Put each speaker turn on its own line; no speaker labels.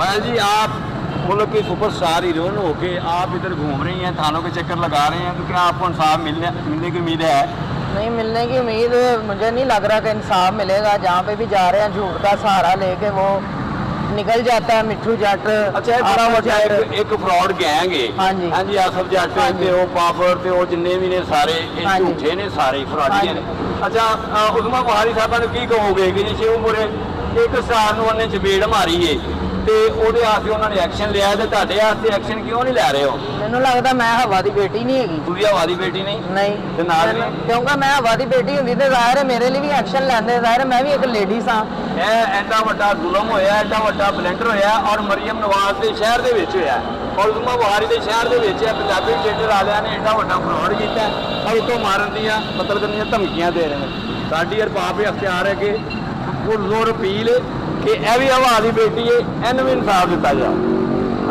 पायल जी आप मतलब कि सुपरस्टार हीरोइन होके आप इधर घूम रही हैं, थानों के चक्कर लगा रहे हैं, तो क्या आपको इंसाफ मिलने की उम्मीद है?
नहीं, मिलने की उम्मीद मुझे नहीं लग रहा कि इंसाफ मिलेगा। जहाँ पे भी जा रहे हैं झूठ का सहारा लेके वो निकल जाता है मिठू जट।
अच्छा ਇਹ ਬੜਾ ਵੱਡਾ ਇੱਕ ਫਰਾਡ ਗੈਂਗ ਹੈ।
ਹਾਂਜੀ
ਹਾਂਜੀ ਆਸਫ ਜੱਟ ਤੇ ਉਹ ਪਾਪਰ ਤੇ ਉਹ ਜਿੰਨੇ ਵੀ ਨੇ ਸਾਰੇ ਇਹ ਝੂਠੇ ਨੇ, ਸਾਰੇ ਫਰਾਡੀਆਂ ਨੇ। ਅੱਛਾ ਉਸਮਾ ਬੁਹਾਰੀ ਸਾਹਿਬਾਂ ਨੂੰ ਕੀ ਕਹੋਗੇ ਕਿ ਜੇ ਸ਼ਿਵਪੁਰੇ ਇੱਕ ਸਟਾਰ ਨੂੰ ਉਹਨੇ ਚਪੇੜ ਮਾਰੀ ਏ ਤੇ ਉਹਦੇ ਆਸਤੇ ਉਹਨਾਂ ਨੇ ਐਕਸ਼ਨ ਲਿਆ ਤੇ ਤੁਹਾਡੇ ਆਸਤੇ ਐਕਸ਼ਨ ਕਿਉਂ ਨਹੀਂ ਲੈ ਰਹੇ ਹੋ?
ਮੈਨੂੰ ਲੱਗਦਾ ਮੈਂ ਹਵਾ ਦੀ ਬੇਟੀ ਨਹੀਂ ਹੈਗੀ।
ਤੁਸੀਂ ਹਵਾ ਦੀ ਬੇਟੀ ਨਹੀਂ?
ਨਹੀਂ
ਤੇ ਨਾਲ ਵੀ
ਕਿਉਂਕਿ ਮੈਂ ਹਵਾ ਦੀ ਬੇਟੀ ਹੁੰਦੀ ਤੇ ਜ਼ਾਹਿਰ ਹੈ ਮੇਰੇ ਲਈ ਵੀ ਐਕਸ਼ਨ ਲੈਂਦੇ। ਜ਼ਾਹਿਰ ਹੈ ਮੈਂ ਵੀ ਇੱਕ ਲੇਡੀ ਸਾਂ।
ਇਹ ਐਡਾ ਵੱਡਾ ਜ਼ੁਲਮ ਹੋਇਆ, ਐਡਾ ਵੱਡਾ ਬਲੈਂਡਰ ਹੋਇਆ ਔਰ ਮਰੀਮ ਨਵਾਜ਼ ਦੇ ਸ਼ਹਿਰ ਦੇ ਵਿੱਚ ਹੋਇਆ ਔਰ ਉਸਮਾ ਬੁਹਾਰੀ ਦੇ ਸ਼ਹਿਰ ਦੇ ਵਿੱਚ ਪੰਜਾਬੀ ਥੀਏਟਰ ਵਾਲਿਆਂ ਨੇ ਐਡਾ ਵੱਡਾ ਫਰਾਡ ਕੀਤਾ ਔਰ ਉਤੋਂ ਮਾਰਨ ਦੀਆਂ ਮਤਲਬ ਦੀਆਂ ਧਮਕੀਆਂ ਦੇ ਰਹੇ ਨੇ। ਸਾਡੀ ਅਰਬਾਬ ਅਖਤਿਆਰ ਹੈ ਕਿ ਪੁਰਜ਼ੋਰ ਅਪੀਲ ਕਿ ਇਹ ਵੀ ਹਵਾ ਦੀ ਬੇਟੀ ਹੈ, ਇਹਨੂੰ ਵੀ ਇਨਸਾਫ ਦਿੱਤਾ ਜਾਵੇ।